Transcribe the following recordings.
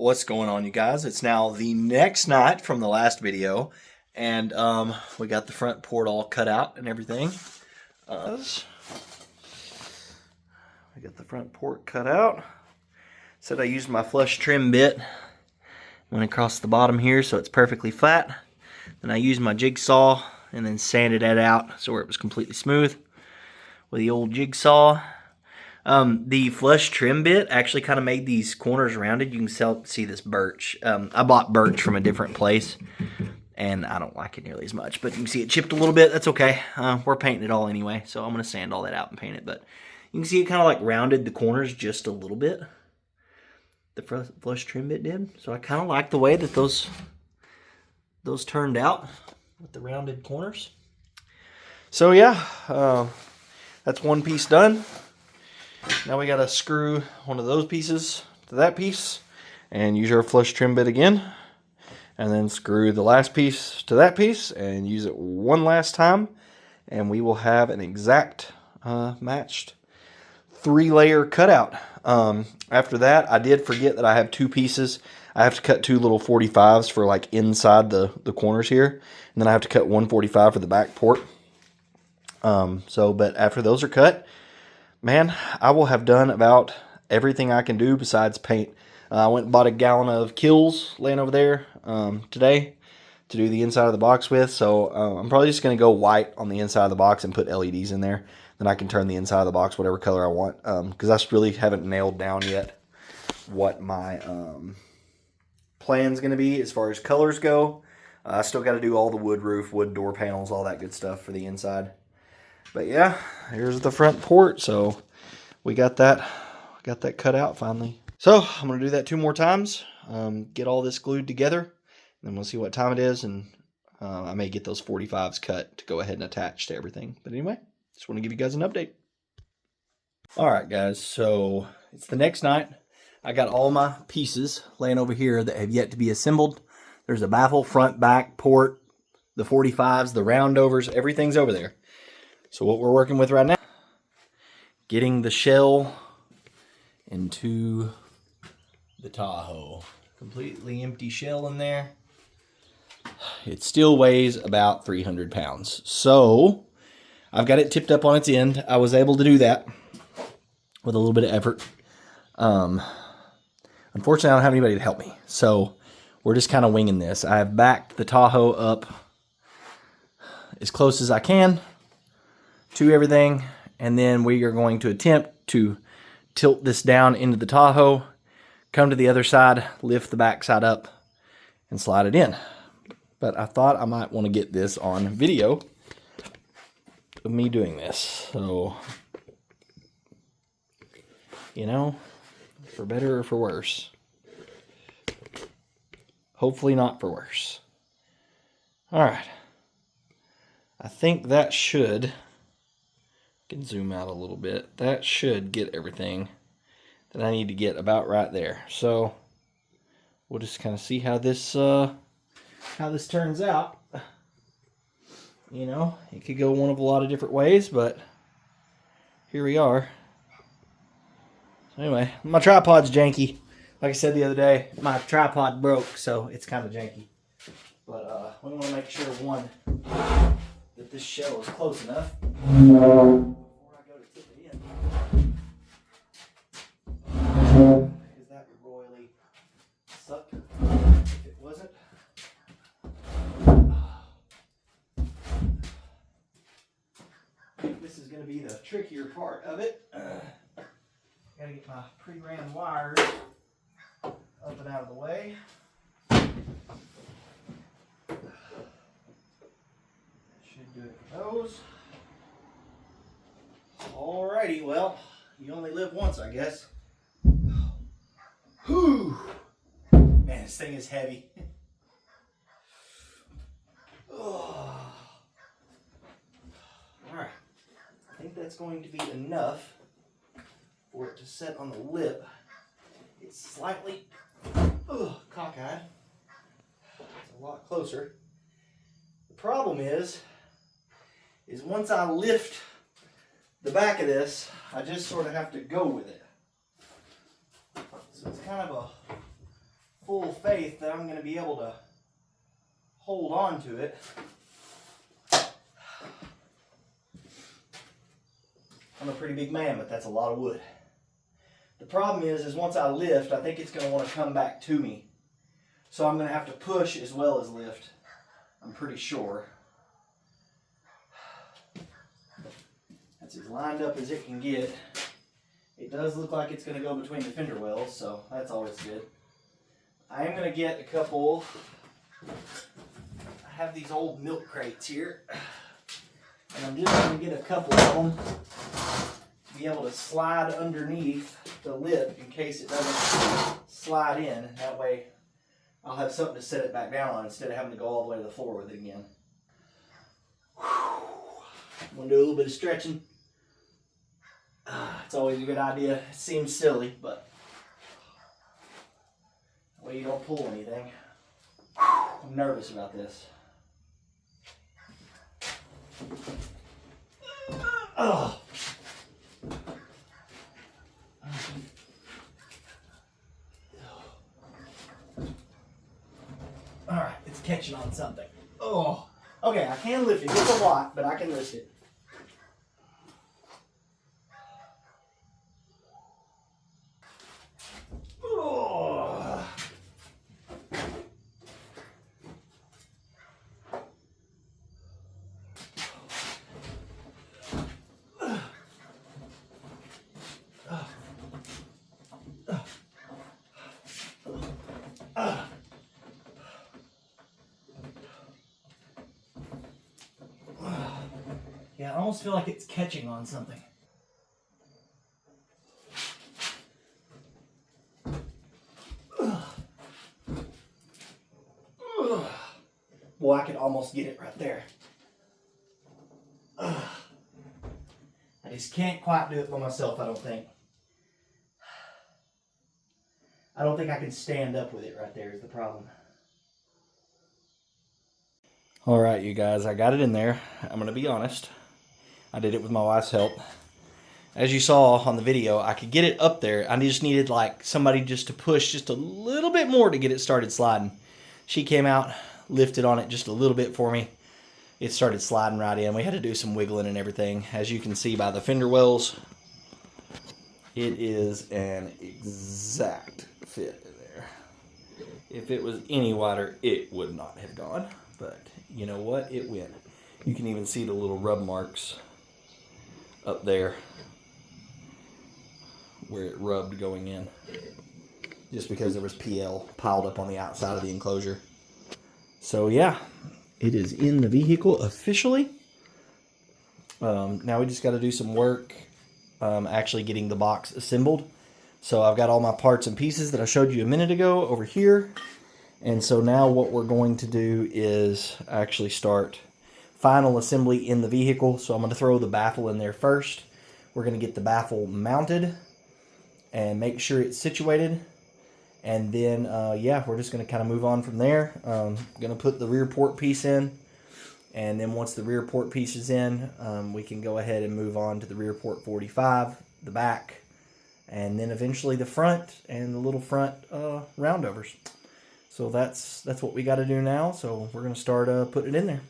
What's going on, you guys? It's now the next night from the last video, and we got the front port all cut out and everything. I got the front port cut out. Said I used my flush trim bit, went across the bottom here so it's perfectly flat. Then I used my jigsaw and then sanded that out so it was completely smooth with the old jigsaw. The flush trim bit actually kind of made these corners rounded. You can see this birch. I bought birch from a different place, and I don't like it nearly as much. But you can see it chipped a little bit. That's okay. We're painting it all anyway, so I'm going to sand all that out and paint it. But you can see it kind of like rounded the corners just a little bit. The flush trim bit did. So I kind of like the way that those turned out with the rounded corners. So yeah, that's one piece done. Now we gotta screw one of those pieces to that piece and use our flush trim bit again, and then screw the last piece to that piece and use it one last time, and we will have an exact matched 3-layer cutout. After that, I did forget that I have two pieces. I have to cut two little 45s for like inside the corners here, and then I have to cut one 45 for the back port. But after those are cut, man, I will have done about everything I can do besides paint. I went and bought a gallon of Kills laying over there today to do the inside of the box with. So I'm probably just going to go white on the inside of the box and put LEDs in there. Then I can turn the inside of the box whatever color I want. Because I really haven't nailed down yet what my plan's going to be as far as colors go. I still got to do all the wood roof, wood door panels, all that good stuff for the inside. But yeah, here's the front port. So we got that cut out finally. So I'm gonna do that 2 more times. Get all this glued together, and then we'll see what time it is. And I may get those 45s cut to go ahead and attach to everything. But anyway, just want to give you guys an update. All right, guys. So it's the next night. I got all my pieces laying over here that have yet to be assembled. There's a baffle, front, back, port, the 45s, the roundovers, everything's over there. So what we're working with right now, getting the shell into the Tahoe. Completely empty shell in there. It still weighs about 300 pounds. So I've got it tipped up on its end. I was able to do that with a little bit of effort. Unfortunately, I don't have anybody to help me. So we're just kind of winging this. I have backed the Tahoe up as close as I can to everything, and then we are going to attempt to tilt this down into the Tahoe, come to the other side, lift the back side up, and slide it in. But I thought I might want to get this on video of me doing this. So, you know, for better or for worse. Hopefully not for worse. All right. I think that should... can zoom out a little bit. That should get everything that I need to get about right there. So we'll just kind of see how this turns out. You know, it could go one of a lot of different ways, but here we are. So anyway, my tripod's janky. Like I said the other day, my tripod broke, so it's kind of janky. But we want to make sure, one, that this shell is close enough before I go to tip it in, because that would royally suck if it wasn't. I think this is going to be the trickier part of it. Gotta get my pre-ran wires up and out of the way. Should do it for those. Alrighty, well, you only live once, I guess. Whew. Man, this thing is heavy. Alright. I think that's going to be enough for it to set on the lip. It's slightly cockeyed. It's a lot closer. The problem is once I lift the back of this, I just sort of have to go with it. So it's kind of a full faith that I'm going to be able to hold on to it. I'm a pretty big man, but that's a lot of wood. The problem is once I lift, I think it's going to want to come back to me. So I'm going to have to push as well as lift. I'm pretty sure. That's as lined up as it can get. It does look like it's going to go between the fender wells, so that's always good. I am going to get a couple. I have these old milk crates here. And I'm just going to get a couple of them to be able to slide underneath the lip in case it doesn't slide in. That way I'll have something to set it back down on instead of having to go all the way to the floor with it again. I'm going to do a little bit of stretching. It's always a good idea. It seems silly, but that way you don't pull anything. I'm nervous about this. Oh. Alright, it's catching on something. Oh. Okay, I can lift it. It's a lot, but I can lift it. Oh. Yeah, I almost feel like it's catching on something. Boy, I could almost get it right there. I just can't quite do it by myself, I don't think. I don't think I can stand up with it right there is the problem. All right, you guys, I got it in there. I'm going to be honest. I did it with my wife's help. As you saw on the video, I could get it up there. I just needed like somebody just to push just a little bit more to get it started sliding. She came out, lifted on it just a little bit for me. It started sliding right in. We had to do some wiggling and everything. As you can see by the fender wells, it is an exact fit in there. If it was any wider, it would not have gone. But you know what? It went. You can even see the little rub marks up there where it rubbed going in, just because there was PL piled up on the outside of the enclosure. So yeah, it is in the vehicle officially. Now we just got to do some work actually getting the box assembled. So I've got all my parts and pieces that I showed you a minute ago over here. And so now what we're going to do is actually start final assembly in the vehicle. So I'm going to throw the baffle in there first. We're going to get the baffle mounted and make sure it's situated. And then, yeah, we're just going to kind of move on from there. Going to put the rear port piece in. And then once the rear port piece is in, we can go ahead and move on to the rear port 45, the back, and then eventually the front and the little front roundovers. So that's what we got to do now. So we're going to start putting it in there.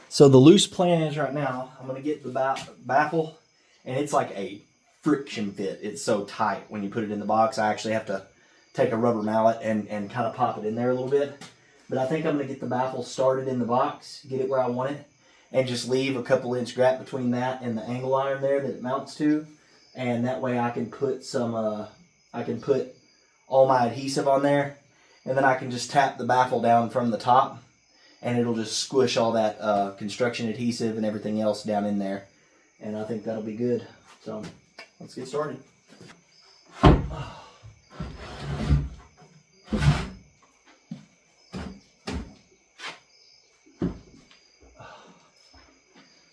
So the loose plan is right now, I'm going to get the baffle, and it's like a friction fit. It's so tight when you put it in the box. I actually have to take a rubber mallet and kind of pop it in there a little bit. But I think I'm going to get the baffle started in the box, get it where I want it, and just leave a couple inch gap between that and the angle iron there that it mounts to. And that way I can put all my adhesive on there, and then I can just tap the baffle down from the top, and it'll just squish all that construction adhesive and everything else down in there. And I think that'll be good. So let's get started.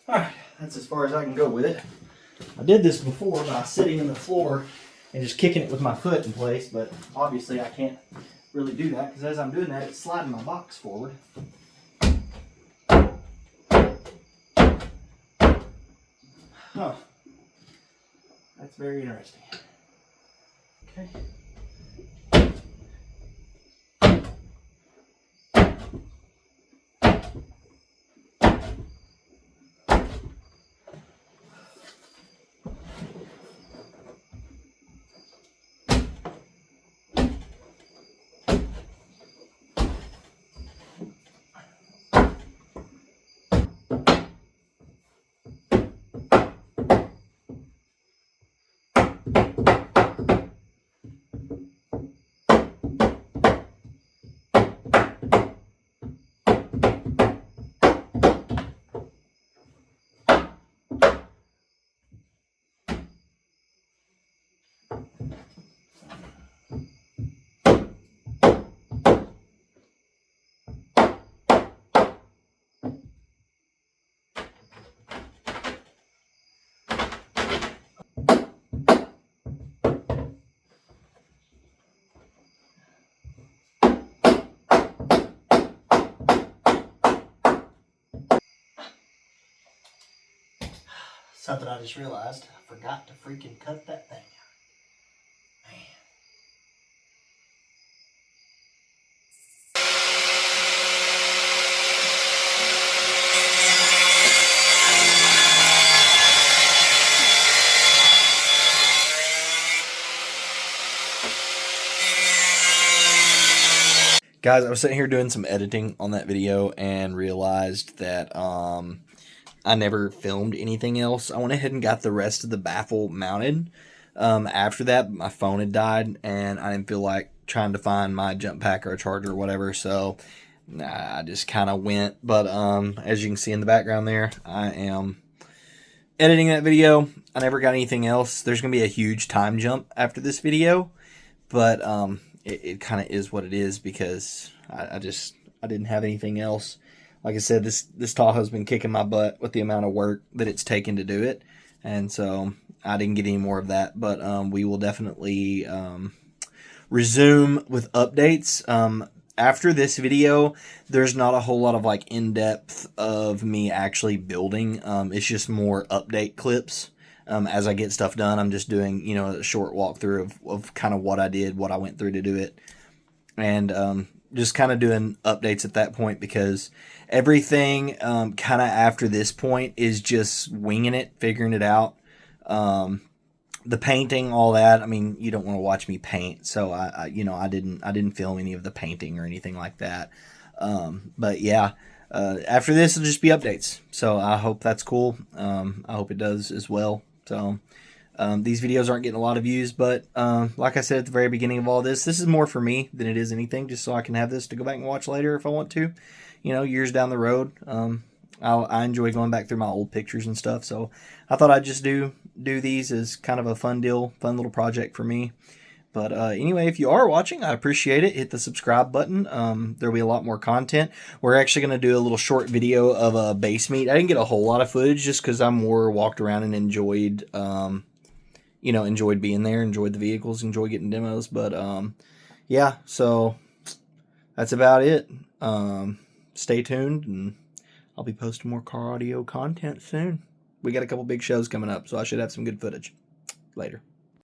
Alright, that's as far as I can go with it. I did this before by sitting on the floor and just kicking it with my foot in place, but obviously I can't really do that because as I'm doing that, it's sliding my box forward. Huh. That's very interesting. Okay. Something I just realized, I forgot to freaking cut that thing out. Man. Guys, I was sitting here doing some editing on that video and realized that I never filmed anything else. I went ahead and got the rest of the baffle mounted. After that, my phone had died, and I didn't feel like trying to find my jump pack or a charger or whatever, so I just kind of went. But as you can see in the background there, I am editing that video. I never got anything else. There's going to be a huge time jump after this video, but it kind of is what it is because I didn't have anything else. Like I said, this Tahoe's been kicking my butt with the amount of work that it's taken to do it, and so I didn't get any more of that. But we will definitely resume with updates. After this video, there's not a whole lot of like in-depth of me actually building. It's just more update clips. As I get stuff done, I'm just doing, you know, a short walkthrough of kind of what I did, what I went through to do it. And just kind of doing updates at that point because everything kind of after this point is just winging it, figuring it out. The painting, all that. I mean, you don't want to watch me paint, so I didn't film any of the painting or anything like that. But yeah, after this, it'll just be updates. So I hope that's cool. I hope it does as well. So these videos aren't getting a lot of views, but like I said at the very beginning of all this is more for me than it is anything, just so I can have this to go back and watch later if I want to, you know, years down the road. I enjoy going back through my old pictures and stuff, so I thought I'd just do these as kind of a fun little project for me. But anyway, if you are watching, I appreciate it. Hit the subscribe button. There'll be a lot more content. We're actually going to do a little short video of a base meet. I didn't get a whole lot of footage just because I more walked around and enjoyed, enjoyed being there, enjoyed the vehicles, enjoyed getting demos. But yeah, so that's about it. Stay tuned, and I'll be posting more car audio content soon. We got a couple big shows coming up, so I should have some good footage. Later.